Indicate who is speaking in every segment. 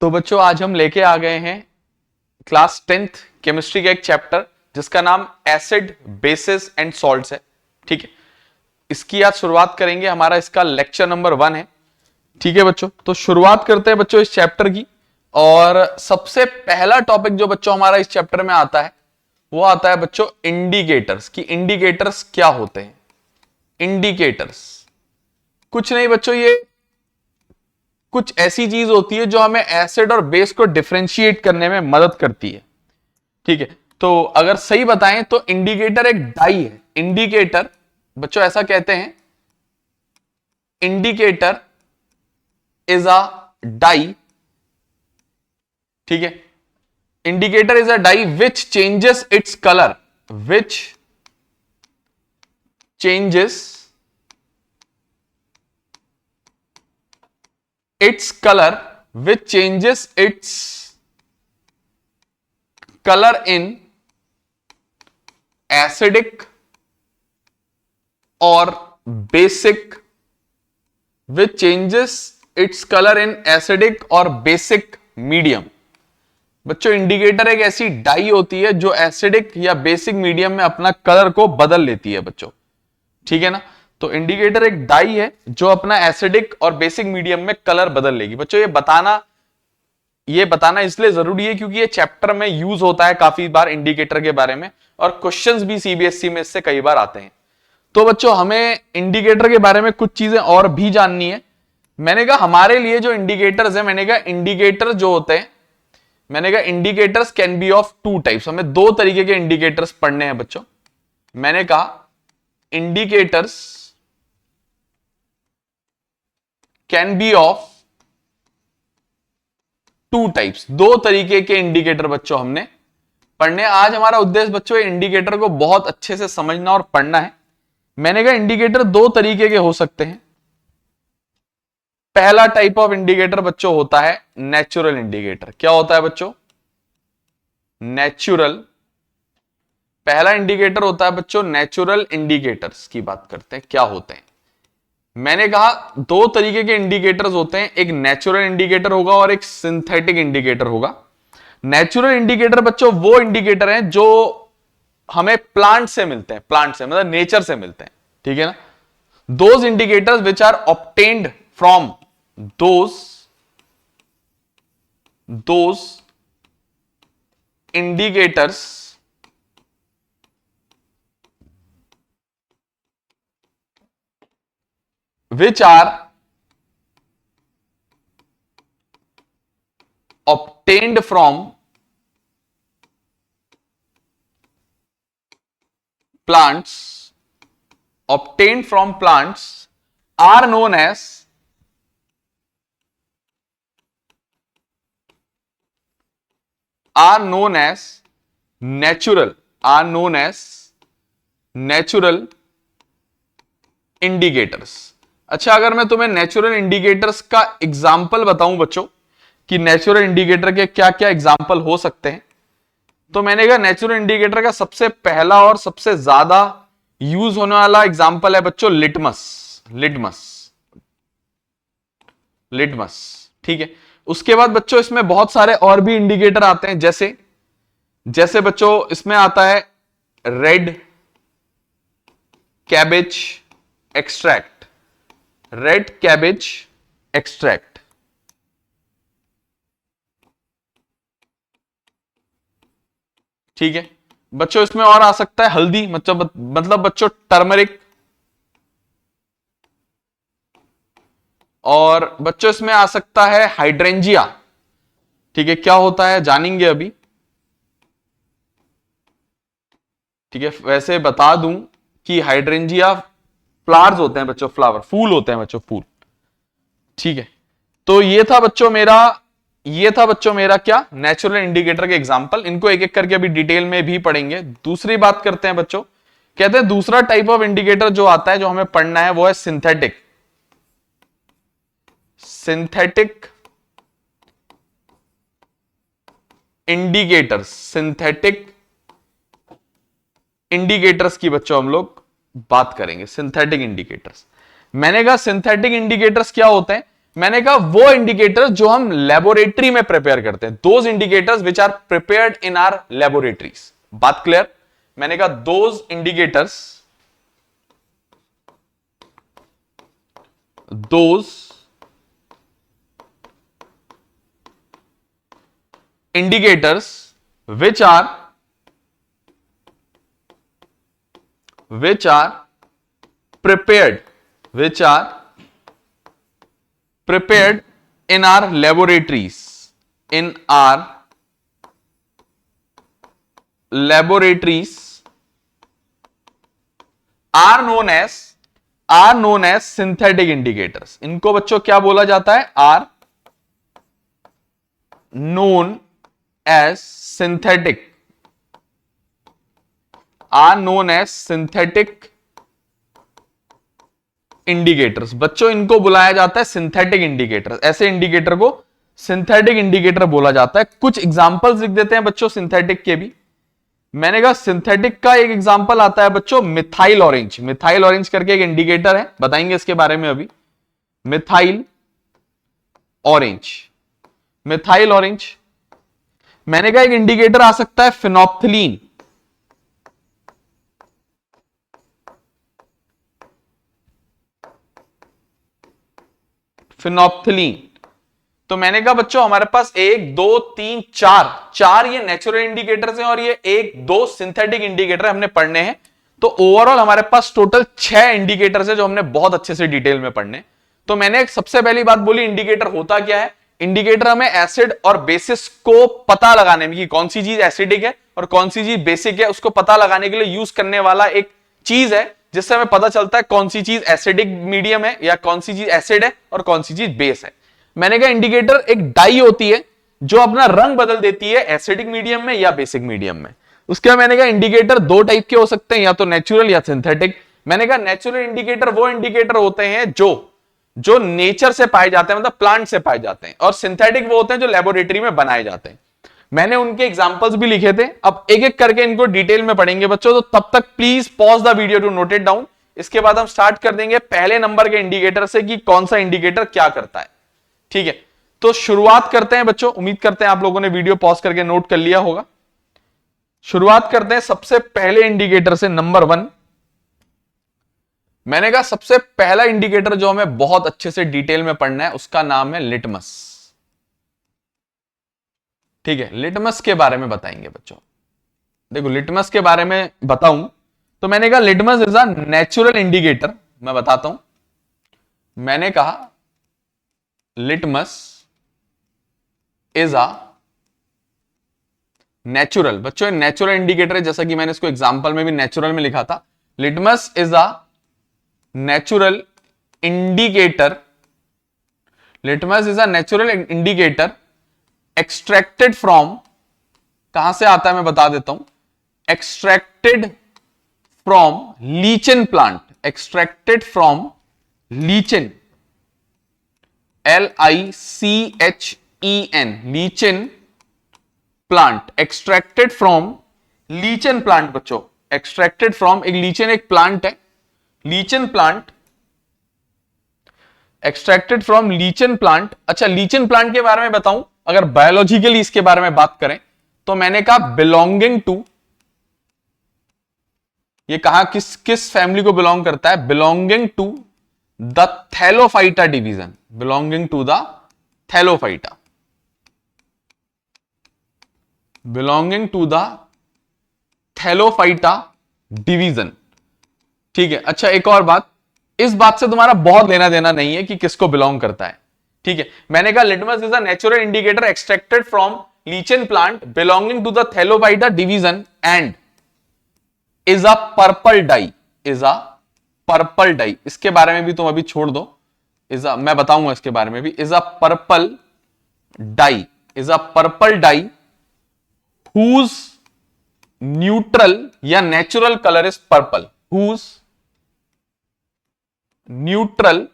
Speaker 1: तो बच्चों आज हम लेके आ गए हैं क्लास 10th केमिस्ट्री का एक चैप्टर जिसका नाम एसिड बेसिस एंड सॉल्ट्स है। ठीक है, इसकी आज शुरुआत करेंगे। हमारा इसका लेक्चर नंबर 1 है। ठीक है बच्चों, तो शुरुआत करते हैं बच्चों इस चैप्टर की। और सबसे पहला टॉपिक जो बच्चों हमारा इस चैप्टर में आता है वो आता है बच्चों इंडिकेटर्स की। इंडिकेटर्स क्या होते हैं? इंडिकेटर्स कुछ नहीं बच्चों, ये कुछ ऐसी चीज होती है जो हमें एसिड और बेस को डिफरेंशिएट करने में मदद करती है। ठीक है, तो अगर सही बताएं तो इंडिकेटर एक डाई है। इंडिकेटर बच्चों ऐसा कहते हैं, इंडिकेटर इज अ डाई। ठीक है, indicator is a dye which changes its colour, which changes its color, which changes its color in acidic or basic, which changes its color in acidic or basic medium। बच्चों indicator एक ऐसी die होती है जो acidic या basic medium में अपना colour को बदल लेती है बच्चों। ठीक है ना, तो इंडिकेटर एक डाई है जो अपना एसिडिक और बेसिक मीडियम में कलर बदल लेगी। बच्चों ये बताना इसलिए जरूरी है क्योंकि ये चैप्टर में यूज होता है काफी बार इंडिकेटर के बारे में, और क्वेश्चंस भी सीबीएसई में इससे कई बार आते हैं। तो बच्चों हमें इंडिकेटर के बारे में कुछ चीजें और भी जाननी है। मैंने कहा हमारे लिए जो इंडिकेटर्स है, मैंने कहा इंडिकेटर जो होते हैं, मैंने कहा indicators can be of two types. हमें दो तरीके के इंडिकेटर्स पढ़ने हैं बच्चों। मैंने कहा indicators can be of two types. दो तरीके के इंडिकेटर बच्चों हमने पढ़ने। आज हमारा उद्देश्य बच्चों इंडिकेटर को बहुत अच्छे से समझना और पढ़ना है। मैंने कहा इंडिकेटर दो तरीके के हो सकते हैं। पहला टाइप ऑफ इंडिकेटर बच्चों होता है नेचुरल इंडिकेटर। क्या होता है बच्चों? नेचुरल। पहला इंडिकेटर होता है बच्चों नेचुरल इंडिकेटर्स की बात करते हैं, क्या होते हैं। मैंने कहा दो तरीके के इंडिकेटर्स होते हैं, एक नेचुरल इंडिकेटर होगा और एक सिंथेटिक इंडिकेटर होगा। नेचुरल इंडिकेटर बच्चों वो इंडिकेटर हैं जो हमें प्लांट से मिलते हैं, प्लांट से मतलब नेचर से मिलते हैं। ठीक है ना, those indicators which are obtained from those indicators which are obtained from plants are known as natural indicators। अच्छा, अगर मैं तुम्हें नेचुरल इंडिकेटर्स का एग्जाम्पल बताऊं बच्चों कि नेचुरल इंडिकेटर के क्या क्या एग्जाम्पल हो सकते हैं, तो मैंने कहा नेचुरल इंडिकेटर का सबसे पहला और सबसे ज्यादा यूज होने वाला एग्जाम्पल है बच्चों लिटमस। ठीक है, उसके बाद बच्चों इसमें बहुत सारे और भी इंडिकेटर आते हैं, जैसे बच्चों इसमें आता है red cabbage extract. Red cabbage extract. ठीक है बच्चों, इसमें और आ सकता है हल्दी, मतलब बच्चों टर्मरिक। और बच्चों इसमें आ सकता है हाइड्रेंजिया। ठीक है, क्या होता है जानेंगे अभी। ठीक है, वैसे बता दूं कि हाइड्रेंजिया फ्लावर्स होते हैं बच्चों, फ्लावर फूल होते हैं बच्चों, फूल। ठीक है, तो ये था बच्चों मेरा क्या नेचुरल इंडिकेटर के एग्जांपल। इनको एक एक करके अभी डिटेल में भी पढ़ेंगे। दूसरी बात करते हैं बच्चों, कहते हैं दूसरा टाइप ऑफ इंडिकेटर जो आता है, जो हमें पढ़ना है, वो है सिंथेटिक इंडिकेटर्स। सिंथेटिक इंडिकेटर्स की बच्चों हम लोग बात करेंगे। सिंथेटिक इंडिकेटर्स, मैंने कहा सिंथेटिक इंडिकेटर्स क्या होते हैं? मैंने कहा वो इंडिकेटर्स जो हम लेबोरेटरी में प्रिपेयर करते हैं, those indicators which are prepared in our laboratories. बात क्लियर? मैंने कहा those indicators, those indicators which are prepared in our laboratories, are known as synthetic indicators। इनको बच्चों क्या बोला जाता है? are known as synthetic indicators। बच्चों इनको बुलाया जाता है सिंथेटिक इंडिकेटर। ऐसे इंडिकेटर को सिंथेटिक इंडिकेटर बोला जाता है। कुछ एग्जांपल्स लिख देते हैं बच्चों सिंथेटिक के भी। मैंने कहा सिंथेटिक का एक एग्जांपल आता है बच्चों मिथाइल ऑरेंज। मिथाइल ऑरेंज करके एक इंडिकेटर है, बताएंगे इसके बारे में अभी। Methyl orange, methyl orange. मैंने कहा एक इंडिकेटर आ सकता है फिनोप्थिलीन। फिनोप्थिलीन। तो मैंने कहा बच्चों हमारे पास 1 2 3 4 ये नेचुरल इंडिकेटर्स हैं और ये 1 2 सिंथेटिक इंडिकेटर हमने पढ़ने हैं। तो ओवरऑल हमारे पास टोटल 6 इंडिकेटर्स है जो हमने बहुत अच्छे से डिटेल में पढ़ने। तो मैंने सबसे पहली बात बोली इंडिकेटर होता क्या है। इंडिकेटर हमें एसिड और बेसिस को पता लगाने में कि कौन सी चीज एसिडिक है और कौन सी चीज बेसिक है उसको पता लगाने के लिए यूज करने वाला एक चीज है, जिससे हमें पता चलता है कौन सी चीज एसिडिक मीडियम है या कौन सी चीज एसिड है और कौन सी चीज बेस है। मैंने कहा इंडिकेटर एक डाई होती है जो अपना रंग बदल देती है एसिडिक मीडियम में या बेसिक मीडियम में। उसके बाद मैंने कहा इंडिकेटर 2 टाइप के हो सकते हैं, या तो नेचुरल या सिंथेटिक। मैंने कहा नेचुरल इंडिकेटर वो इंडिकेटर होते हैं जो नेचर से पाए जाते हैं, मतलब प्लांट से पाए जाते हैं, और सिंथेटिक वो होते हैं जो लेबोरेटरी में बनाए जाते हैं। मैंने उनके एग्जांपल्स भी लिखे थे। अब एक एक करके इनको डिटेल में पढ़ेंगे बच्चों, तो तब तक please pause the video to note it down. इसके बाद हम स्टार्ट कर देंगे पहले नंबर के इंडिकेटर से कि कौन सा इंडिकेटर क्या करता है। ठीक है, तो शुरुआत करते हैं बच्चों। उम्मीद करते हैं आप लोगों ने वीडियो पॉज करके नोट कर लिया होगा। शुरुआत करते हैं सबसे पहले इंडिकेटर से, नंबर 1। मैंने कहा सबसे पहला इंडिकेटर जो हमें बहुत अच्छे से डिटेल में पढ़ना है उसका नाम है लिटमस। ठीक है, लिटमस के बारे में बताएंगे बच्चों। देखो लिटमस के बारे में बताऊं तो मैंने कहा litmus is a natural indicator. मैं बताता हूं, मैंने कहा लिटमस इज अ नेचुरल, बच्चों नेचुरल इंडिकेटर है, जैसा कि मैंने इसको एग्जांपल में भी नेचुरल में लिखा था। Litmus is a natural indicator, litmus is a natural indicator extracted from, कहां से आता है मैं बता देता हूं, extracted from lichen plant, extracted from lichen, LICHEN, lichen plant, extracted from lichen plant. बच्चों एक्सट्रैक्टेड फ्रॉम, एक लीचेन एक प्लांट है, lichen plant, extracted from lichen plant. अच्छा लीचेन प्लांट के बारे में बताऊं, अगर बायोलॉजिकली इसके बारे में बात करें तो मैंने कहा बिलोंगिंग टू, ये कहा किस फैमिली को बिलोंग करता है, belonging to the Thallophyta division, belonging to the Thallophyta, belonging to the Thallophyta division. ठीक है, अच्छा एक और बात, इस बात से तुम्हारा बहुत लेना देना नहीं है कि किसको बिलोंग करता है। ठीक है, मैंने कहा litmus is a natural indicator extracted from lichen plant belonging to the Thallophyta division and is a purple dye, is a purple dye. इसके बारे में भी तुम अभी छोड़ दो, इज अ, मैं बताऊंगा इसके बारे में भी। Is a purple dye, is a purple dye whose neutral या natural colour is purple, whose neutral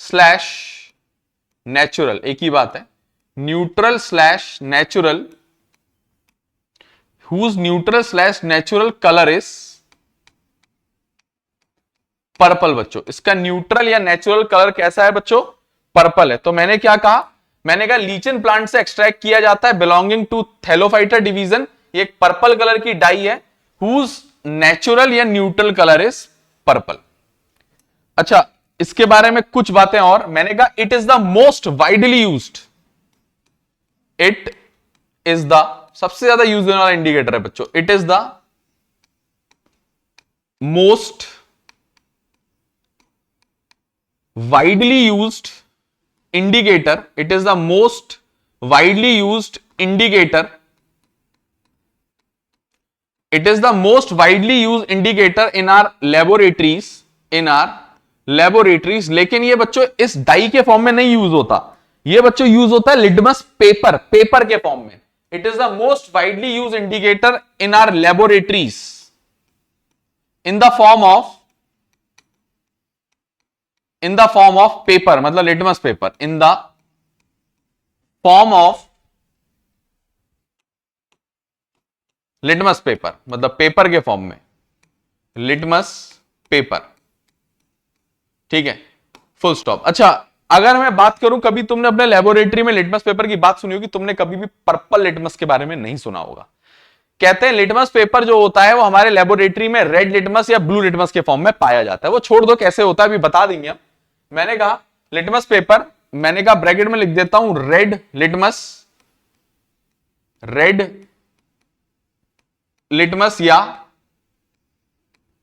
Speaker 1: slash natural, एक ही बात है, neutral slash natural, whose neutral slash natural colour is purple बच्चों। इसका न्यूट्रल या नेचुरल कलर कैसा है बच्चों? पर्पल है। तो मैंने क्या कहा? मैंने कहा लीचन प्लांट से एक्सट्रैक्ट किया जाता है, बिलोंगिंग टू थैलोफाइटा डिवीजन। ये एक पर्पल कलर की डाई है, हुज नेचुरल या न्यूट्रल कलर इज पर्पल। अच्छा, इसके बारे में कुछ बातें और। मैंने कहा it is the most widely used, it is the सबसे ज्यादा यूज होने वाला इंडिकेटर है बच्चों। It is the most widely used indicator, it is the most widely used indicator, it is the most widely use indicator in our laboratories, in our laboratories. लेकिन ये बच्चों इस डाई के फॉर्म में नहीं यूज होता, ये बच्चों यूज होता है लिटमस पेपर, पेपर के फॉर्म में। It is the most widely use indicator in our laboratories in the form of, in the form of paper, मतलब litmus paper, in the form of litmus paper, मतलब paper के form में, litmus paper. ठीक है, full stop. अच्छा, अगर मैं बात करूं, कभी तुमने अपने लेबोरेटरी में लिटमस पेपर की बात सुनी होगी, तुमने कभी भी पर्पल लिटमस के बारे में नहीं सुना होगा। कहते हैं लिटमस पेपर जो होता है वो हमारे लेबोरेटरी में रेड लिटमस या ब्लू लिटमस के फॉर्म में पाया जाता है। वो छोड़ दो कैसे होता है, अभी बता देंगे हम। मैंने कहा लिटमस पेपर, मैंने कहा ब्रैकेट में लिख देता हूं रेड लिटमस, रेड लिटमस या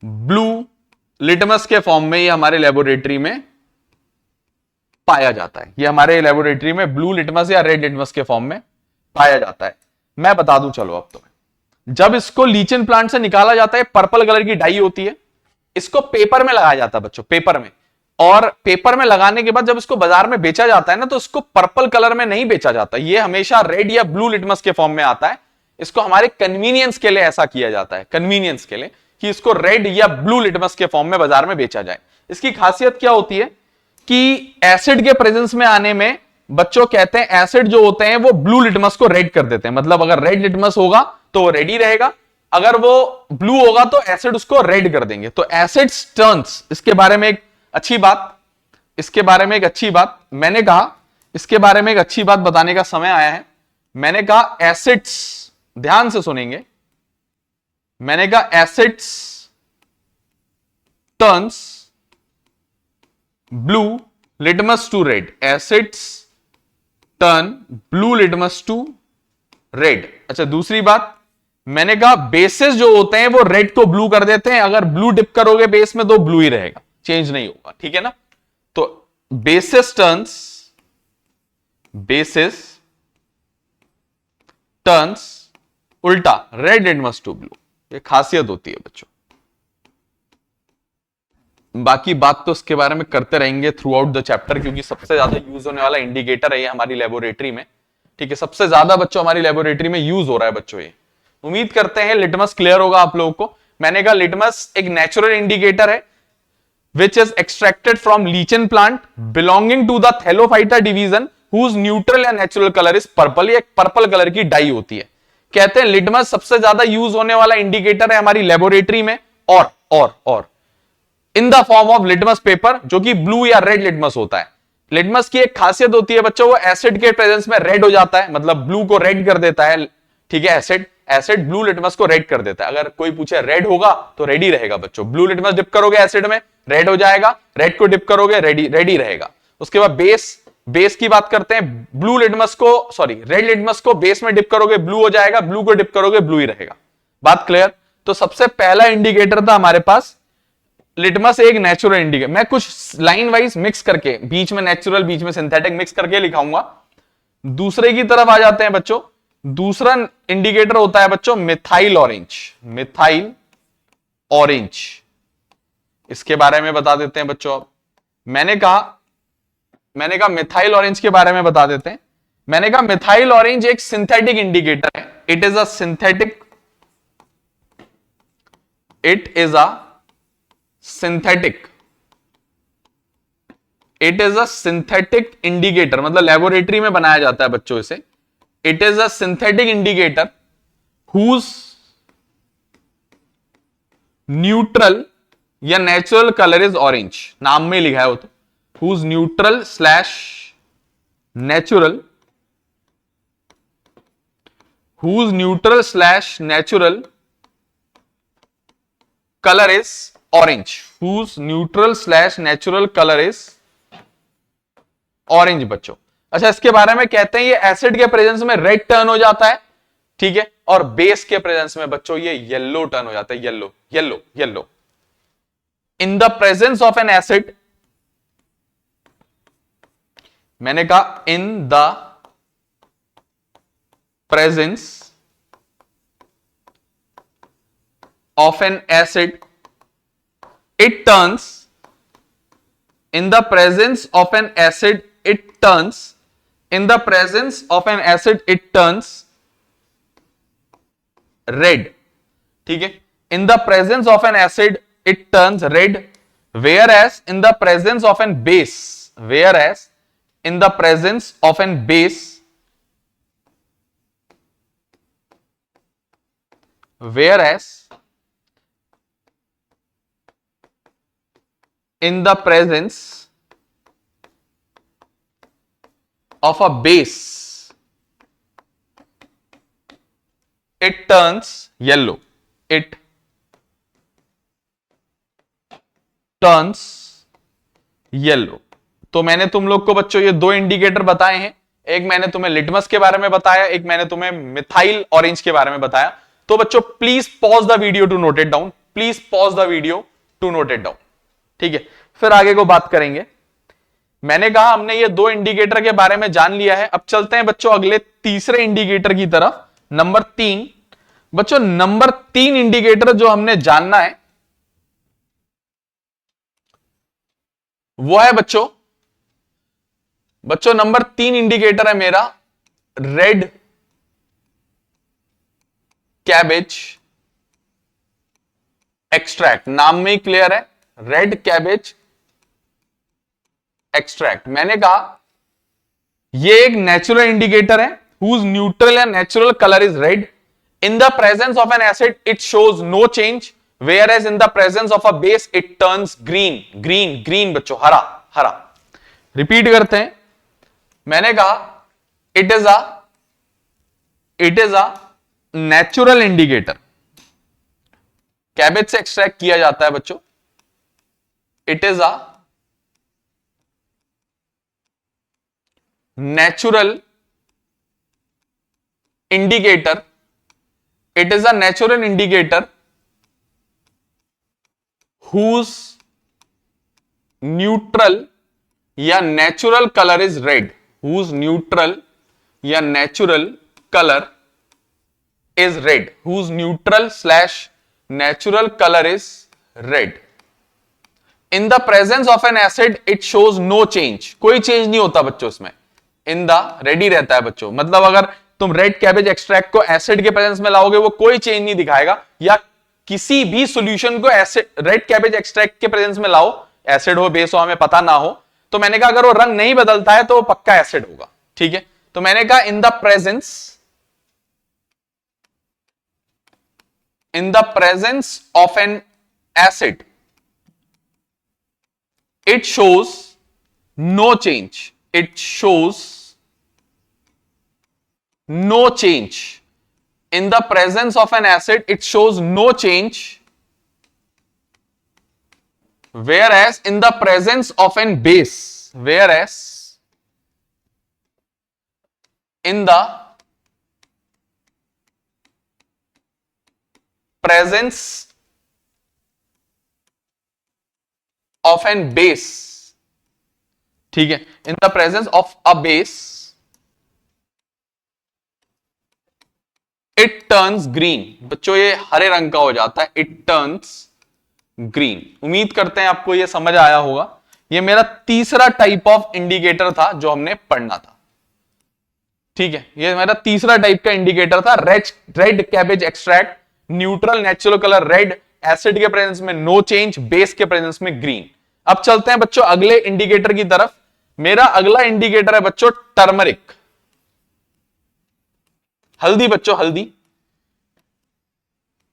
Speaker 1: ब्लू लिटमस के फॉर्म में ये हमारे लेबोरेटरी में पाया जाता है। ये हमारे लेबोरेटरी में ब्लू लिटमस या रेड लिटमस के फॉर्म में पाया जाता है। मैं बता दूं चलो अब तुम्हें, जब इसको लीचन प्लांट से निकाला जाता है, पर्पल कलर की डाई होती है, इसको पेपर में लगाया जाता है बच्चों, पेपर में। और पेपर में लगाने के बाद जब इसको बाजार में बेचा जाता है ना, तो इसको पर्पल कलर में नहीं बेचा जाता, ये हमेशा रेड या ब्लू लिटमस के फॉर्म में आता है। इसको हमारे कन्वीनियंस के लिए ऐसा किया जाता है, कन्वीनियंस के लिए, कि इसको रेड या ब्लू लिटमस के फॉर्म में बाजार में बेचा जाए। इसकी खासियत क्या होती है कि एसिड के प्रेजेंस में आने में बच्चों कहते हैं एसिड जो होते हैं वो ब्लू लिटमस को रेड कर देते हैं। मतलब अगर रेड लिटमस होगा तो वो रेड ही रहेगा, अगर वो ब्लू होगा तो एसिड उसको रेड कर देंगे। तो एसिड टर्न्स, इसके बारे में एक अच्छी बात, इसके बारे में एक अच्छी बात मैंने कहा, इसके बारे में एक अच्छी बात बताने का समय आया है। मैंने कहा एसिड्स, ध्यान से सुनेंगे, मैंने कहा acids turns blue litmus to red, acids turn blue litmus to red. अच्छा, दूसरी बात मैंने कहा बेसेस जो होते हैं वो रेड को ब्लू कर देते हैं, अगर ब्लू डिप करोगे बेस में तो ब्लू ही रहेगा, चेंज नहीं होगा। ठीक है ना? तो बेसिस टर्न्स, बेसिस टर्न्स उल्टा रेड लिटमस टू ब्लू, ये खासियत होती है बच्चों। बाकी बात तो इसके बारे में करते रहेंगे थ्रू आउट द चैप्टर, क्योंकि सबसे ज्यादा यूज होने वाला इंडिकेटर है ये हमारी लेबोरेटरी में। ठीक है, सबसे ज्यादा बच्चों हमारी लेबोरेटरी में यूज हो रहा है बच्चों ये। उम्मीद करते हैं लिटमस क्लियर होगा आप लोगों को। मैंने कहा लिटमस एक नेचुरल इंडिकेटर है which is extracted from lichen plant belonging to the Thallophyta division whose neutral या natural color is purple। ये एक पर्पल कलर की डाई होती है। कहते हैं लिटमस सबसे ज्यादा यूज होने वाला इंडिकेटर है हमारी लेबोरेटरी में, और इन the form of litmus paper, जो कि ब्लू या रेड लिटमस होता है। लिटमस की एक खासियत होती है बच्चों, वो एसिड के प्रेजेंस में रेड हो जाता है, मतलब ब्लू को रेड कर देता है। ठीक है, एसिड ब्लू लिटमस को रेड कर देता है। अगर कोई पूछे रेड होगा तो रेड ही रहेगा बच्चों। ब्लू लिटमस डिप करोगे एसिड में रेड हो जाएगा, रेड को डिप करोगे रेड ही रहेगा। उसके बाद बेस की बात करते हैं, ब्लू लिटमस को रेड लिटमस को बेस में डिप करोगे ब्लू हो जाएगा, ब्लू को डिप करोगे ब्लू ही रहेगा। बात क्लियर? तो सबसे पहला इंडिकेटर था हमारे पास लिटमस, एक नेचुरल इंडिकेटर। मैं कुछ लाइन वाइज मिक्स करके, बीच में नेचुरल बीच में सिंथेटिक मिक्स करके लिखाऊंगा। दूसरे की तरफ आ जाते हैं बच्चों। दूसरा इंडिकेटर होता है बच्चों मिथाइल ऑरेंज, मिथाइल ऑरेंज। इसके बारे में बता देते हैं बच्चों। अब मैंने कहा मिथाइल ऑरेंज के बारे में बता देते हैं। मैंने कहा मिथाइल ऑरेंज एक सिंथेटिक इंडिकेटर है। It is a synthetic, it is a synthetic indicator, मतलब लेबोरेटरी में बनाया जाता है बच्चों इसे। It is a synthetic indicator whose neutral या नेचुरल कलर इज ऑरेंज, नाम में लिखा है वो तो, whose neutral slash natural, whose neutral slash natural color is orange, whose neutral slash natural color is orange बच्चों। अच्छा, इसके बारे में कहते हैं ये एसिड के प्रेजेंस में रेड टर्न हो जाता है, ठीक है, और बेस के प्रेजेंस में बच्चों ये येलो टर्न हो जाता है, yellow yellow yellow. In the presence of an acid, मैंने कहा in the presence of an acid, it turns, in the presence of an acid it turns, in the presence of an acid it turns red, ठीक है, in the presence of an acid it turns red, whereas in the presence of an base, whereas in the presence of an base, whereas in the presence of a base it turns yellow, it turns yellow। तो मैंने तुम लोग को बच्चों ये दो indicator बताए हैं, एक मैंने तुम्हें लिटमस के बारे में बताया, एक मैंने तुम्हें मिथाइल ऑरेंज के बारे में बताया। तो बच्चों please pause the video to note it down, please pause the video to note it down, ठीक है, फिर आगे को बात करेंगे। मैंने कहा हमने ये दो इंडिकेटर के बारे में जान लिया है, अब चलते हैं बच्चों अगले तीसरे इंडिकेटर की तरफ, नंबर 3। बच्चों नंबर 3 इंडिकेटर जो हमने जानना है वो है बच्चों नंबर 3 इंडिकेटर है मेरा रेड कैबेज एक्सट्रैक्ट। नाम में ही क्लियर है, रेड कैबेज एक्सट्रैक्ट। मैंने कहा ये एक नेचुरल इंडिकेटर है हुज न्यूट्रल या natural colour is red, in the presence of an acid it shows no change, whereas in the presence of a base it turns green, green green बच्चों, हरा हरा। Repeat करते हैं, मैंने कहा it is a natural indicator, cabbage से extract किया जाता है बच्चों, it is a natural indicator, it is a natural indicator whose neutral या natural colour is red, whose neutral या natural colour is red, whose neutral slash natural color is red. In the presence of an acid it shows no change, कोई change नहीं होता बच्चों इसमें, in the ready रहता है बच्चों। मतलब अगर तुम रेड कैबेज एक्सट्रैक्ट को एसिड के प्रेजेंस में लाओगे वो कोई चेंज नहीं दिखाएगा, या किसी भी सॉल्यूशन को एसिड रेड कैबेज एक्सट्रैक्ट के प्रेजेंस में लाओ, एसिड हो बेस हो हमें पता ना हो, तो मैंने कहा अगर वो रंग नहीं बदलता है तो वो पक्का एसिड होगा, ठीक है। तो मैंने कहा in the presence of an acid it shows no change, it shows no change, in the presence of an acid it shows no change, whereas in the presence of an base, whereas in the presence of an base, ठीक है, in the presence of a base it turns green। बच्चों ये हरे रंग का हो जाता है, it turns green। उम्मीद करते हैं आपको ये समझ आया होगा। ये मेरा तीसरा टाइप ऑफ इंडिकेटर था जो हमने पढ़ना था, ठीक है, ये मेरा तीसरा टाइप का इंडिकेटर था, red cabbage extract, neutral natural colour red, acid के प्रेजेंस में नो चेंज, बेस के प्रेजेंस में ग्रीन। अब चलते हैं बच्चों अगले इंडिकेटर की तरफ। मेरा अगला इंडिकेटर है बच्चों टर्मरिक, हल्दी बच्चों, हल्दी।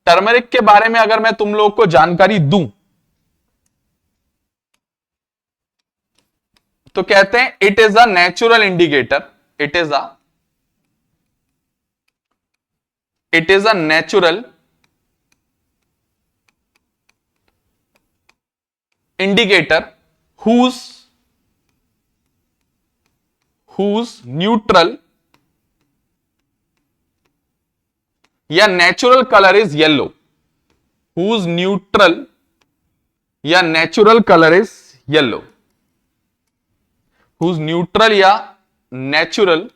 Speaker 1: टर्मरिक के बारे में अगर मैं तुम लोग को जानकारी दूं तो कहते हैं it is a natural indicator, it is a natural indicator whose neutral या natural colour is yellow, whose neutral या natural colour is yellow, whose neutral या नेचुरल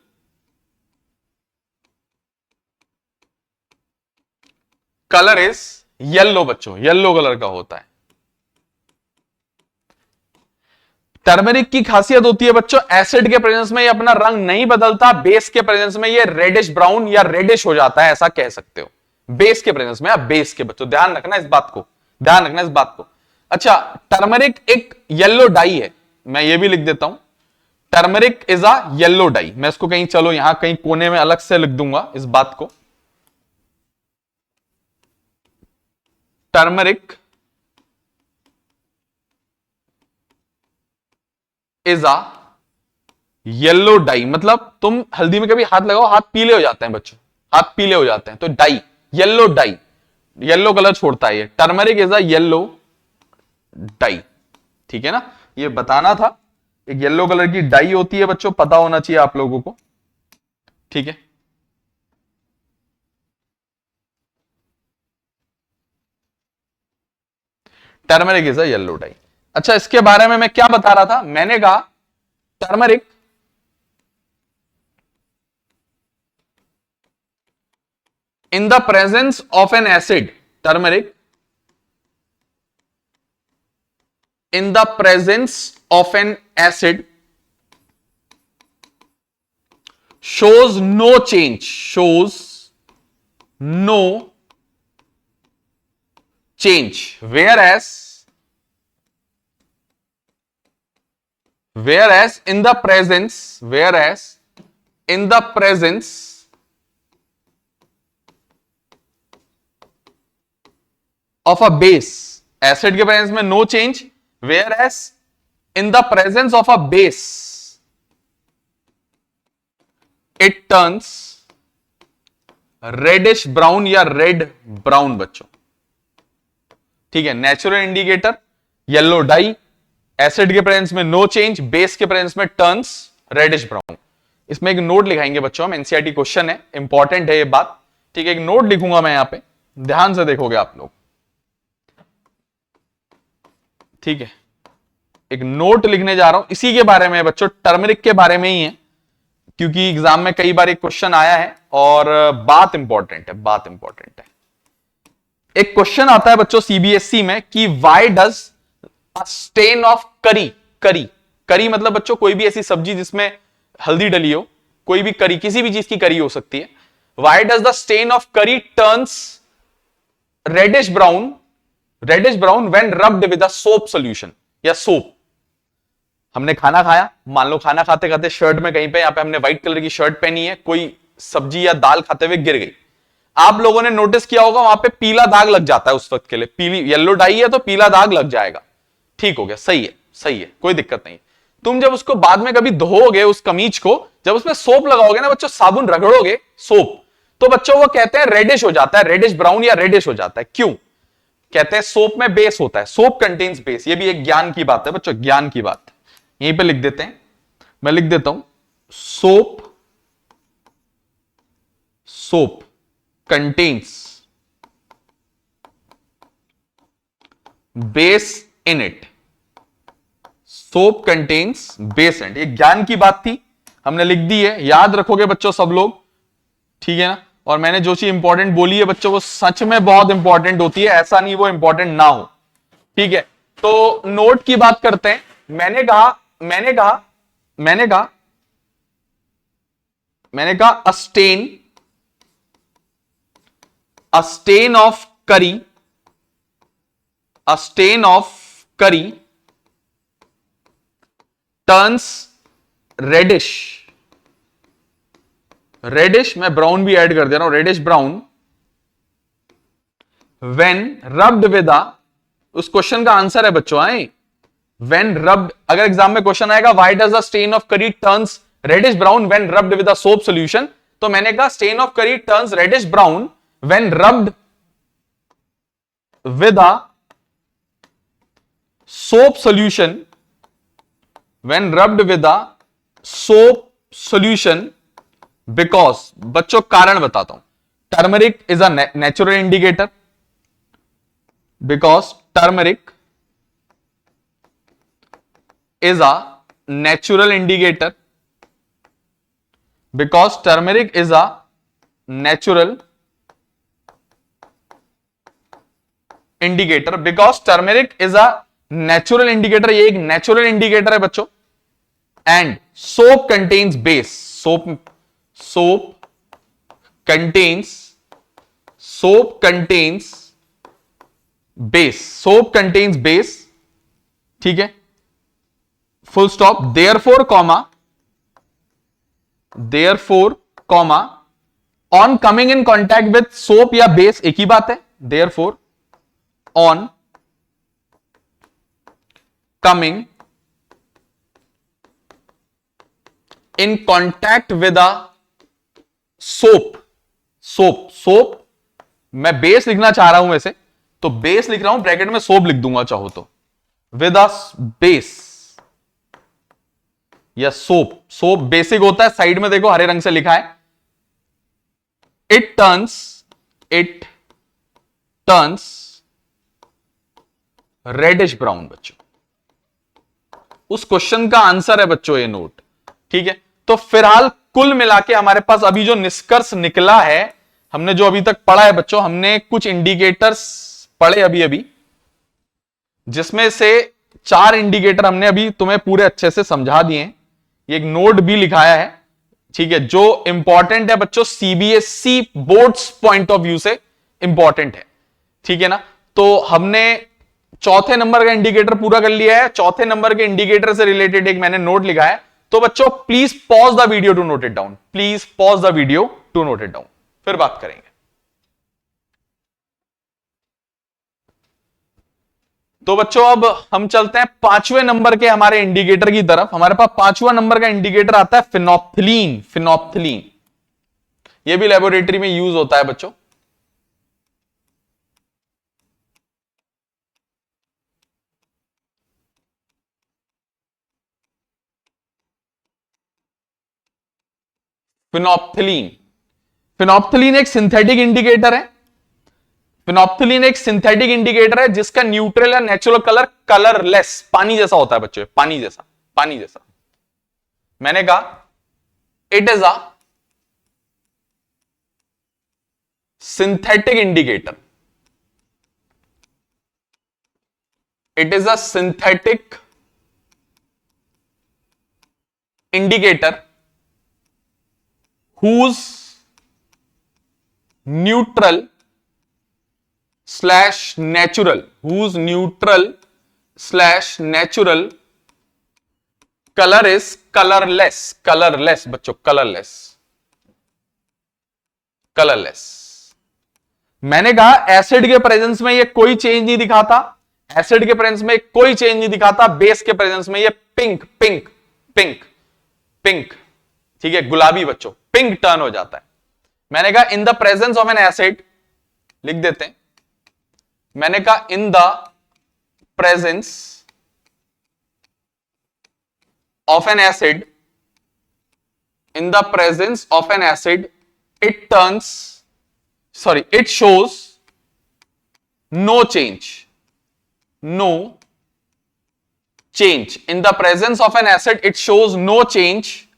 Speaker 1: कलर इज येलो। बच्चों येलो कलर का होता है। टर्मरिक की खासियत होती है बच्चों, एसिड के प्रेजेंस में ये अपना रंग नहीं बदलता, बेस के प्रेजेंस में ये रेडिश ब्राउन या रेडिश हो जाता है, ऐसा कह सकते हो। बेस के प्रेजेंस में या बेस के, बच्चों ध्यान रखना इस बात को, ध्यान रखना इस बात को। अच्छा, टर्मरिक एक येलो डाई है, मैं ये भी लिख देता हूं, turmeric is a yellow die. मैं इसको कहीं, चलो यहां कहीं कोने में अलग से लिख दूंगा इस बात को। Turmeric is a yellow die, मतलब तुम हल्दी में कभी हाथ लगाओ, हाथ पीले हो जाते हैं बच्चों, हाथ पीले हो जाते हैं, तो dye, yellow dye, yellow colour छोड़ता है ये। Turmeric is a yellow dye, ठीक है ना, ये बताना था। एक येलो कलर की डाई होती है बच्चों, पता होना चाहिए आप लोगों को, ठीक है। Turmeric is a yellow die. अच्छा, इसके बारे में मैं क्या बता रहा था, मैंने कहा turmeric in the presence of an acid, turmeric in the presence of an acid shows no change, shows no change, whereas in the presence, of a base, acid के प्रेजेंस में no change, whereas in the presence of a base it turns reddish brown या red brown. बच्चों ठीक है, natural indicator yellow dye, acid के presence में no change, base के presence में टर्न्स रेडिश ब्राउन। इसमें एक नोट लिखाएंगे बच्चों हम, एनसीईआरटी क्वेश्चन है, इंपॉर्टेंट है ये बात, ठीक है। एक नोट लिखूंगा मैं यहां पे, ध्यान से देखोगे आप लोग, ठीक है। एक नोट लिखने जा रहा हूं, इसी के बारे में बच्चों, टर्मरिक के बारे में ही है, क्योंकि एग्जाम में कई बार एक क्वेश्चन आया है और बात इंपॉर्टेंट है, बात इंपॉर्टेंट है। एक क्वेश्चन आता है बच्चों सीबीएसई में कि why does a stain of curry, curry मतलब बच्चों कोई भी ऐसी सब्जी जिसमें हल्दी डली हो, कोई भी करी, किसी भी चीज की करी हो सकती है। Why does the stain of curry turns reddish brown when rubbed with a soap solution या सोप। हमने खाना खाया, मान लो खाना खाते खाते शर्ट में कहीं पे, यहां पे हमने व्हाइट कलर की शर्ट पहनी है, कोई सब्जी या दाल खाते हुए गिर गई, आप लोगों ने नोटिस किया होगा वहां पे पीला दाग लग जाता है उस वक्त के लिए, पीली येलो डाई है तो पीला दाग लग जाएगा, ठीक हो गया, सही है, सही है, कोई दिक्कत नहीं। तुम जब उसको बाद में कभी धोओगे उस कमीज को, जब उसमें सोप लगाओगे ना बच्चों, साबुन रगड़ोगे सोप, तो बच्चों वो कहते हैं रेडिश हो जाता है, रेडिश ब्राउन या रेडिश हो जाता है। क्यों कहते हैं? सोप में बेस होता है, सोप कंटेन्स बेस। ये भी एक ज्ञान की बात है बच्चों, ज्ञान की बात, यहीं पे लिख देते हैं, मैं लिख देता हूं, soap contains base in it, soap contains base in it. ये ज्ञान की बात थी, हमने लिख दी है, याद रखोगे बच्चों सब लोग, ठीक है ना। और मैंने जो चीज इंपॉर्टेंट बोली है बच्चों, वो सच में बहुत इंपॉर्टेंट होती है, ऐसा नहीं वो इंपॉर्टेंट ना हो, ठीक है। तो नोट की बात करते हैं। मैंने कहा a stain of curry turns reddish, मैं ब्राउन भी ऐड कर दे रहा हूं, reddish brown when rubbed with, उस क्वेश्चन का आंसर है बच्चों आए, व्हेन रब्ड, अगर एग्जाम में क्वेश्चन आएगा why does the stain of curry turns reddish brown when rubbed with a soap solution, तो मैंने कहा stain of curry turns reddish brown when rubbed with a soap solution, when rubbed with a soap solution because, बच्चों कारण बताता हूं, turmeric is a natural indicator, because turmeric is a natural indicator, because turmeric is a natural indicator, because turmeric is a natural indicator, ये एक natural indicator है बच्चों, and soap contains base, soap contains base, ठीक है, full stop, therefore comma on coming in contact with soap या base, एक ही बात है, therefore on coming in contact with a soap, मैं बेस लिखना चाह रहा हूं वैसे तो बेस लिख रहा हूं, ब्रैकेट में सोप लिख दूंगा चाहो तो, विद अ बेस या सोप बेसिक होता है, साइड में देखो हरे रंग से लिखा है, इट टर्न्स रेडिश ब्राउन। बच्चों उस क्वेश्चन का आंसर है बच्चों ये नोट, ठीक है। तो फिलहाल कुल मिला के हमारे पास अभी जो निष्कर्ष निकला है, हमने जो अभी तक पढ़ा है बच्चों, हमने कुछ इंडिकेटर्स पढ़े अभी, जिसमें से 4 इंडिकेटर हमने अभी तुम्हें पूरे अच्छे से समझा दिए हैं, ये एक नोट भी लिखाया है, ठीक है, जो इंपॉर्टेंट है बच्चों, CBSE boards point of view से इंपॉर्टेंट है, ठीक है ना। तो हमने चौथे नंबर का इंडिकेटर पूरा कर लिया है, चौथे नंबर के इंडिकेटर से रिलेटेड एक मैंने नोट लिखा है, तो बच्चों please pause the video to note it down, please pause the video to note it down, फिर बात करेंगे। तो बच्चों अब हम चलते हैं 5वें नंबर के हमारे इंडिकेटर की तरफ। हमारे पास 5वां नंबर का इंडिकेटर आता है फिनोप्थिलीन। यह भी लेबोरेटरी में यूज होता है बच्चों। फिनोप्थिलीन एक सिंथेटिक इंडिकेटर है। फिनोप्थिलीन एक सिंथेटिक इंडिकेटर है जिसका न्यूट्रल या नेचुरल कलर कलरलेस, पानी जैसा होता है बच्चों, पानी जैसा। मैंने कहा it is a synthetic indicator, it is a synthetic indicator whose neutral /natural color is colorless बच्चों, colorless। मैंने कहा एसिड के प्रेजेंस में ये कोई चेंज नहीं दिखाता, एसिड के प्रेजेंस में कोई चेंज नहीं दिखाता, बेस के प्रेजेंस में ये पिंक, ठीक है, गुलाबी बच्चों, पिंक टर्न हो जाता है। मैंने कहा इन the presence of an acid, लिख देते हैं, मैंने कहा इन the presence of an acid, it shows no change in the presence of an acid, it shows no change,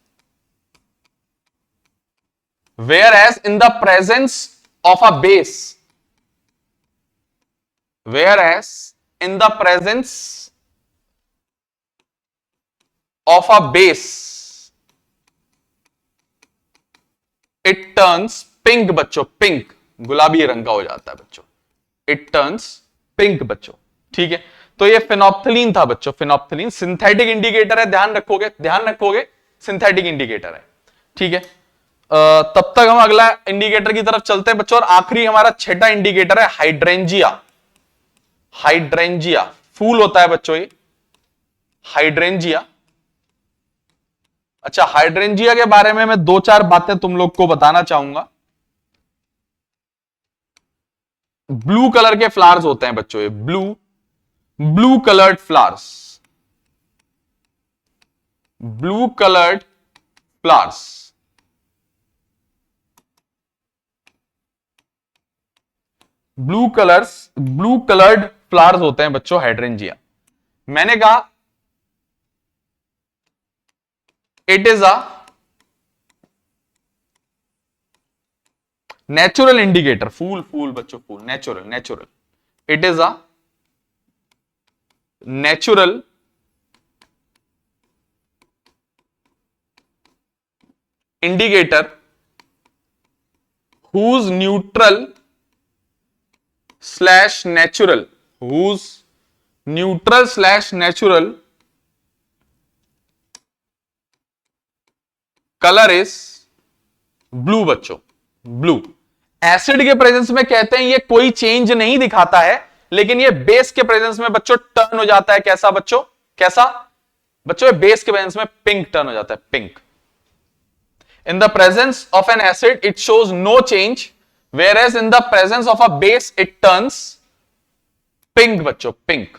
Speaker 1: whereas in the presence of a base, it turns pink बच्चों, pink गुलाबी रंग का हो जाता है बच्चों, इट टर्न्स पिंक बच्चों, ठीक है। तो ये फिनोप्थिलीन था बच्चों, फिनोप्थिलीन सिंथेटिक इंडिकेटर है, ध्यान रखोगे सिंथेटिक इंडिकेटर है, ठीक है। तब तक हम अगला इंडिकेटर की तरफ चलते हैं बच्चों, और आखिरी हमारा 6ठा इंडिकेटर है हाइड्रेंजिया। फूल होता है बच्चों ये, हाइड्रेंजिया। अच्छा, हाइड्रेंजिया के बारे में मैं दो चार बातें तुम लोग को बताना चाहूंगा। ब्लू कलर के फ्लावर्स होते हैं बच्चों, ये blue coloured flowers, blue coloured flowers. Blue coloured flowers होते हैं बच्चों हाइड्रेंजिया। मैंने कहा it is a natural indicator, फूल बच्चों, फूल, natural it is a natural indicator whose neutral slash natural colour is blue बच्चों, ब्लू। एसिड के प्रेजेंस में कहते हैं ये कोई चेंज नहीं दिखाता है, लेकिन ये बेस के प्रेजेंस में बच्चों टर्न हो जाता है। कैसा बच्चों, कैसा बच्चों, बेस के प्रेजेंस में पिंक टर्न हो जाता है, pink. In the presence of an acid, it shows no change, whereas in the presence of a base, it turns pink बच्चों, pink.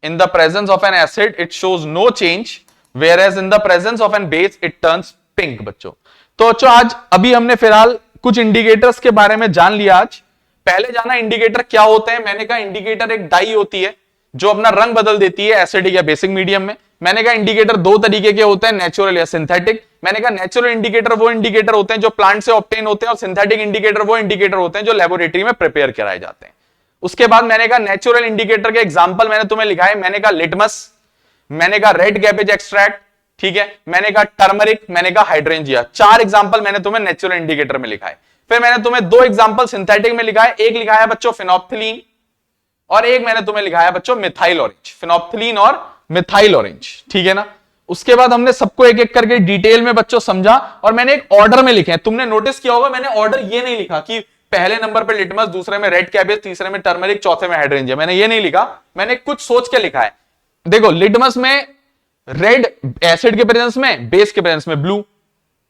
Speaker 1: In the presence of an acid, it shows no change, whereas in the presence of an base, it turns pink बच्चों। तो बच्चों आज अभी हमने फिलहाल कुछ indicators के बारे में जान लिया। आज पहले जाना इंडिकेटर क्या होते हैं। मैंने कहा इंडिकेटर एक डाई होती है जो अपना रंग बदल देती है एसिडिक या बेसिक मीडियम में। मैंने कहा इंडिकेटर दो तरीके के होते हैं, नेचुरल या सिंथेटिक। मैंने कहा नेचुरल इंडिकेटर वो इंडिकेटर होते हैं जो प्लांट से ऑब्टेन होते हैं, और सिंथेटिक इंडिकेटर वो इंडिकेटर होते हैं जो लेबोरेटरी में प्रिपेयर कराए जाते हैं। उसके बाद मैंने कहा नेचुरल इंडिकेटर के एग्जांपल मैंने तुम्हें लिखा है। मैंने कहा लिटमस, मैंने कहा रेड कैबेज एक्सट्रैक्ट, ठीक है, मैंने कहा टर्मरिक, मैंने कहा हाइड्रेंजिया। चार एग्जांपल मैंने तुम्हें नेचुरल इंडिकेटर में लिखा है। फिर मैंने तुम्हें दो एग्जांपल सिंथेटिक में लिखा है। एक लिखा है बच्चों फिनोप्थिलीन, और एक मैंने तुम्हें लिखा है बच्चों मिथाइल ऑरेंज, फिनोप्थिलीन और मिथाइल ऑरेंज, ठीक है ना। उसके बाद हमने सबको एक एक करके डिटेल में बच्चों समझा, और मैंने एक ऑर्डर में लिखे हैं। तुमने नोटिस किया होगा मैंने ऑर्डर ये नहीं लिखा कि पहले नंबर पे लिटमस, दूसरे में रेड कैबेज, तीसरे में टर्मरिक, चौथे में हाइड्रेंजिया। मैंने ये नहीं लिखा, मैंने कुछ सोच के लिखा है। देखो लिटमस में रेड एसिड के प्रेजेंस में, बेस के प्रेजेंस में ब्लू,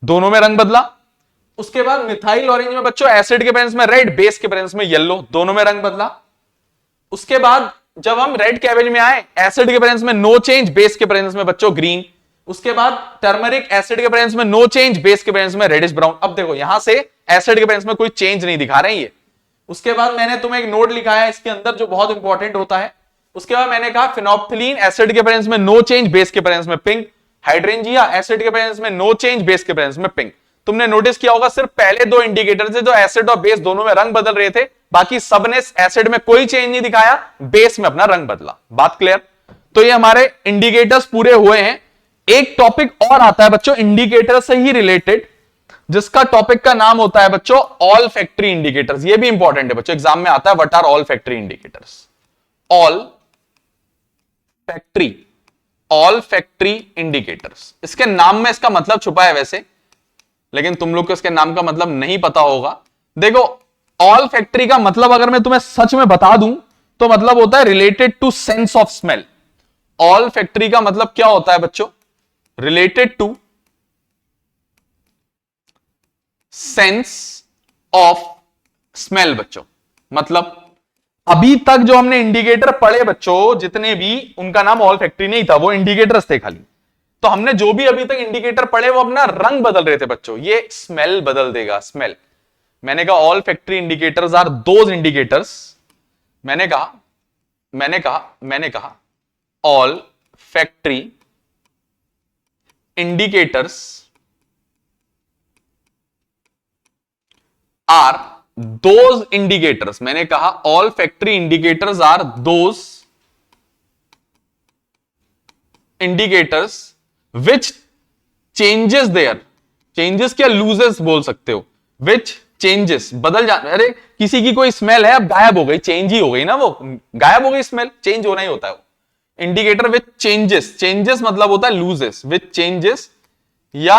Speaker 1: दोनों में रंग बदला। उसके बाद मिथाइल ऑरेंज में बच्चों एसिड के प्रेजेंस में रेड, बेस के प्रेजेंस में येलो, दोनों में रंग बदला। उसके बाद जब हम रेड कैबेज में आए, एसिड के प्रेजेंस में नो चेंज, बेस के प्रेजेंस में बच्चों ग्रीन। उसके बाद टर्मरिक, एसिड के प्रेजेंस में नो चेंज, बेस के प्रेजेंस में रेडिश ब्राउन। अब देखो यहां से एसिड के प्रेजेंस में कोई चेंज नहीं दिखा रहे हैं ये। उसके बाद मैंने तुम्हें एक नोट लिखा है इसके अंदर जो बहुत इंपॉर्टेंट होता है। उसके बाद मैंने कहा फिनोप्थिलीन एसिड के प्रेजेंस में नो चेंज, बेस के प्रेजेंस में पिंक। हाइड्रेंजिया एसिड के प्रेजेंस में नो चेंज, बेस के प्रेजेंस में पिंक। तुमने नोटिस किया होगा सिर्फ पहले दो इंडिकेटर थे जो एसिड और बेस दोनों में रंग बदल रहे थे, बाकी सब ने एसिड में कोई चेंज नहीं दिखाया, बेस में अपना रंग बदला। बात क्लियर। तो ये हमारे इंडिकेटर्स पूरे हुए हैं। एक टॉपिक और आता है बच्चों इंडिकेटर से ही रिलेटेड, जिसका टॉपिक का नाम होता है बच्चों ऑल फैक्ट्री इंडिकेटर्स। ये भी इंपॉर्टेंट है बच्चों, एग्जाम में आता है what are olfactory indicators. Olfactory indicators, इसके नाम में इसका मतलब छुपा है वैसे, लेकिन तुम लोग को इसके नाम का मतलब नहीं पता होगा। देखो ऑल फैक्ट्री का मतलब अगर मैं तुम्हें सच में बता दूं तो मतलब होता है related to sense of smell. Olfactory का मतलब क्या होता है बच्चों, related to sense of smell बच्चों। मतलब अभी तक जो हमने इंडिकेटर पढ़े बच्चों जितने भी, उनका नाम ऑल फैक्ट्री नहीं था, वो इंडिकेटर्स थे खाली। तो हमने जो भी अभी तक इंडिकेटर पढ़े वो अपना रंग बदल रहे थे बच्चों, ये स्मेल बदल देगा, स्मेल। मैंने कहा olfactory indicators are those indicators, मैंने कहा olfactory indicators are those indicators, मैंने कहा olfactory indicators are those indicators which changes their, changes क्या लूजेस बोल सकते हो, विच चेंजेस बदल जा, अरे किसी की कोई स्मेल है अब गायब हो गई, चेंज ही हो गई ना, वो गायब हो गई स्मेल, चेंज होना ही होता है वो। इंडिकेटर विच चेंजेस, चेंजेस मतलब होता है लूजेस, विच चेंजेस या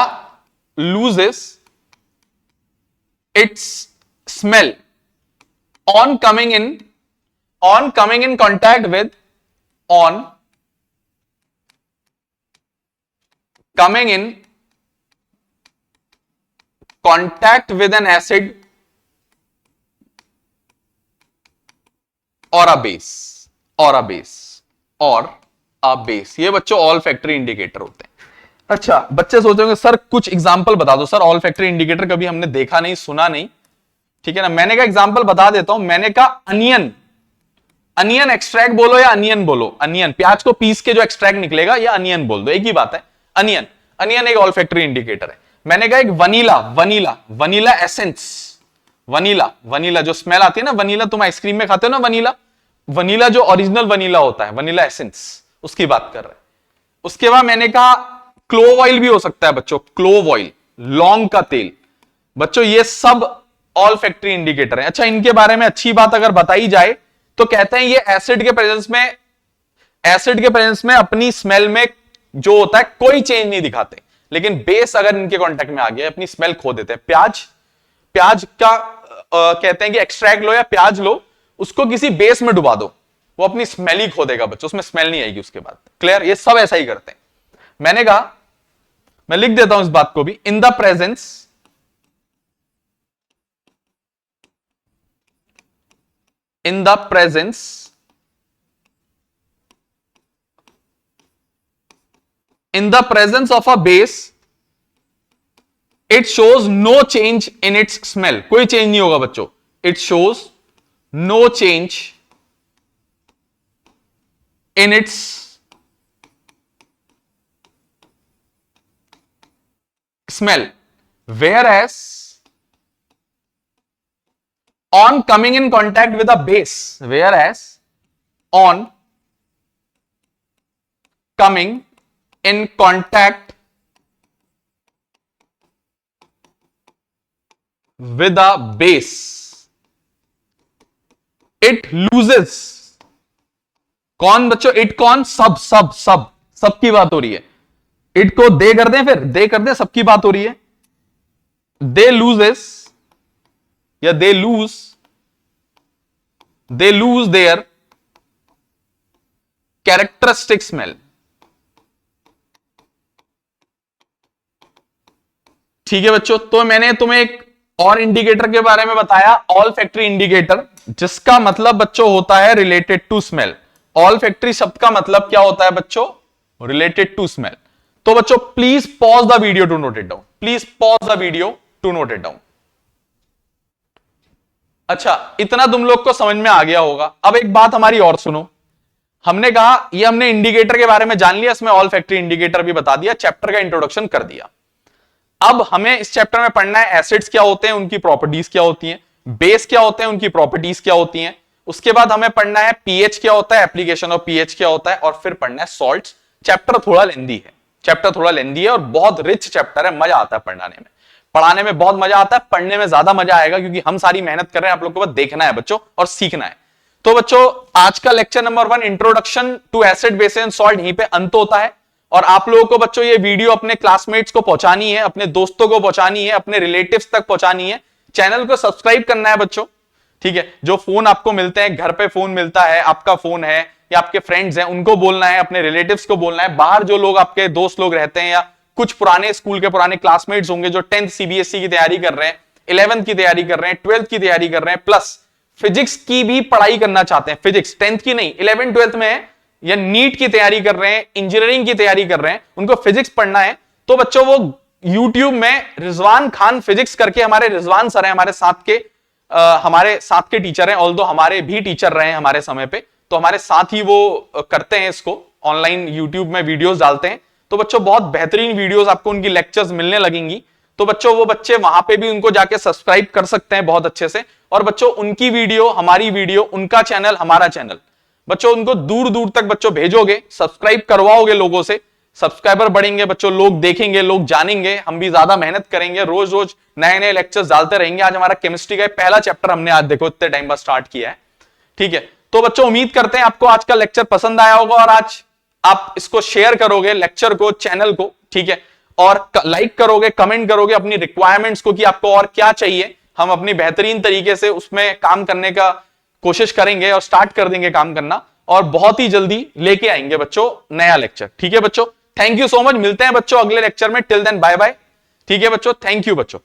Speaker 1: loses it's smell on coming in contact with, on coming in contact with an acid or a base or a base or a base, ये बच्चों ऑल फैक्टरी इंडिकेटर होते हैं। अच्छा, बच्चे सोचेंगे सर कुछ एग्जांपल बता दो। सर ऑल फैक्टरी इंडिकेटर कभी हमने देखा नहीं, सुना नहीं, ठीक है ना। मैंने कहा एग्जांपल बता देता हूं। मैंने कहा अनियन, अनियन एक्सट्रैक्ट बोलो या अनियन बोलो, अनियन प्याज को पीस के जो एक्सट्रैक्ट निकलेगा या अनियन बोल दो, एक ही बात है। अनियन, अनियन एक ऑल फैक्टरी इंडिकेटर है। मैंने कहा एक vanilla, vanilla, vanilla essence, vanilla, vanilla जो स्मेल आती है ना, वनीला तुम आइसक्रीम में खाते हो ना, वनीला, वनीला जो ओरिजिनल वनीला होता है, वनीला एसेंस, उसकी बात कर रहे हैं। उसके बाद मैंने कहा क्लोव ऑयल भी हो सकता है बच्चों, क्लोव ऑयल, लौंग का तेल। बच्चों ये सब ऑल फैक्टरी इंडिकेटर है। अच्छा, इनके बारे में अच्छी बात अगर बताई जाए तो कहते हैं ये एसिड के प्रेजेंस में, एसिड के प्रेजेंस में अपनी स्मेल में जो होता है कोई चेंज नहीं दिखाते, लेकिन बेस अगर इनके कांटेक्ट में आ गया अपनी स्मेल खो देते हैं। प्याज, प्याज का कहते हैं कि एक्सट्रैक्ट लो या प्याज लो, उसको किसी बेस में डुबा दो, वो अपनी स्मेल ही खो देगा बच्चों, उसमें स्मेल नहीं आएगी उसके बाद। क्लियर? ये सब ऐसा ही करते हैं। मैंने कहा, मैं लिख देता हूं इस बात को भी, इन the presence, in the presence of a base it shows no change in its smell। कोई चेंज नहीं होगा बच्चों, it shows no change in its smell, whereas on coming in contact with a base, whereas on coming in contact with a base it loses। कौन बच्चों? It कौन? सब सब सब सब की बात हो रही है। इट को दे कर दें, फिर दे कर दें, सबकी बात हो रही है। दे लूजेस या they lose their characteristic smell। ठीक है बच्चों, तो मैंने तुम्हें एक और इंडिकेटर के बारे में बताया, ऑल फैक्टरी इंडिकेटर, जिसका मतलब बच्चों होता है related to smell. Olfactory शब्द का मतलब क्या होता है बच्चों? Related to smell. तो बच्चों please pause the video to note it down, please pause the video to note it down. अच्छा, इतना तुम लोग को समझ में आ गया होगा। अब एक बात हमारी और सुनो। हमने कहा ये हमने इंडिकेटर के बारे में जान लिया, इसमें ऑल फैक्टरी इंडिकेटर भी बता दिया, चैप्टर का इंट्रोडक्शन कर दिया। अब हमें इस चैप्टर में पढ़ना है एसिड्स क्या होते हैं, उनकी प्रॉपर्टीज क्या होती हैं, बेस क्या होते हैं, उनकी प्रॉपर्टीज क्या होती हैं। उसके बाद हमें पढ़ना है पीएच क्या होता है, एप्लीकेशन ऑफ पीएच क्या होता है, और फिर पढ़ना है सॉल्ट्स। चैप्टर थोड़ा लेंदी है, चैप्टर थोड़ा लेंदी है और बहुत रिच चैप्टर है, मजा आता है पढ़ाने में, पढ़ाने में बहुत मजा आता है, पढ़ने में ज्यादा मजा आएगा, क्योंकि हम सारी मेहनत कर रहे हैं, आप लोग को बस देखना है बच्चों और सीखना है। तो बच्चों आज का lecture number 1 introduction to acid base and salt यहीं पे अंत होता है। और आप लोगों को बच्चों ये वीडियो अपने क्लासमेट्स को पहुंचानी है, अपने दोस्तों को पहुंचानी है, अपने रिलेटिव्स तक पहुंचानी है। चैनल को सब्सक्राइब करना है बच्चों, ठीक है। जो फोन आपको मिलते हैं, घर पे फोन मिलता है, आपका फोन है या आपके फ्रेंड्स हैं, उनको बोलना है, अपने रिलेटिव्स को बोलना है। बाहर जो लोग आपके दोस्त लोग रहते हैं या कुछ पुराने स्कूल के पुराने क्लासमेट्स होंगे जो 10th सीबीएसई की तैयारी कर रहे हैं, 11th की तैयारी कर रहे हैं, 12th की तैयारी कर रहे हैं, प्लस फिजिक्स की भी पढ़ाई करना चाहते हैं। फिजिक्स 10th की नहीं, 11th 12th में है, या नीट की तैयारी कर रहे हैं, इंजीनियरिंग की तैयारी कर रहे हैं, उनको फिजिक्स पढ़ना है। तो बच्चों वो यूट्यूब में रिजवान खान फिजिक्स करके, हमारे रिजवान सर हैं, हमारे साथ के टीचर हैं, ऑल्दो हमारे भी टीचर रहे हैं हमारे समय पे, तो हमारे साथ ही वो करते हैं इसको, ऑनलाइन यूट्यूब में वीडियोस डालते हैं। तो बच्चों बहुत बेहतरीन वीडियोस आपको उनकी लेक्चर्स मिलने लगेंगी। तो बच्चों वो बच्चे वहां पे भी उनको जाके सब्सक्राइब कर सकते हैं बहुत अच्छे से। और बच्चों उनकी वीडियो, हमारी वीडियो, उनका चैनल, हमारा चैनल, बच्चों उनको दूर दूर तक बच्चों भेजोगे, सब्सक्राइब करवाओगे लोगों से, सब्सक्राइबर बढ़ेंगे बच्चों, लोग देखेंगे, लोग जानेंगे, हम भी ज्यादा मेहनत करेंगे, रोज रोज नए नए लेक्चर्स डालते रहेंगे। आज हमारा केमिस्ट्री का पहला चैप्टर हमने आज देखो इतने टाइम बाद स्टार्ट किया है, ठीक है। तो बच्चों उम्मीद करते हैं आपको आज का लेक्चर पसंद आया होगा और आज आप इसको शेयर करोगे, लेक्चर को, चैनल को, ठीक है, और लाइक करोगे, कमेंट करोगे अपनी रिक्वायरमेंट्स को कि आपको और क्या चाहिए। हम अपनी बेहतरीन तरीके से उसमें काम करने का कोशिश करेंगे और स्टार्ट कर देंगे काम करना, और बहुत ही जल्दी लेके आएंगे बच्चों नया लेक्चर, ठीक है बच्चों। थैंक यू सो मच, मिलते हैं बच्चों अगले लेक्चर में। Till then bye bye. ठीक है बच्चों, थैंक यू बच्चों।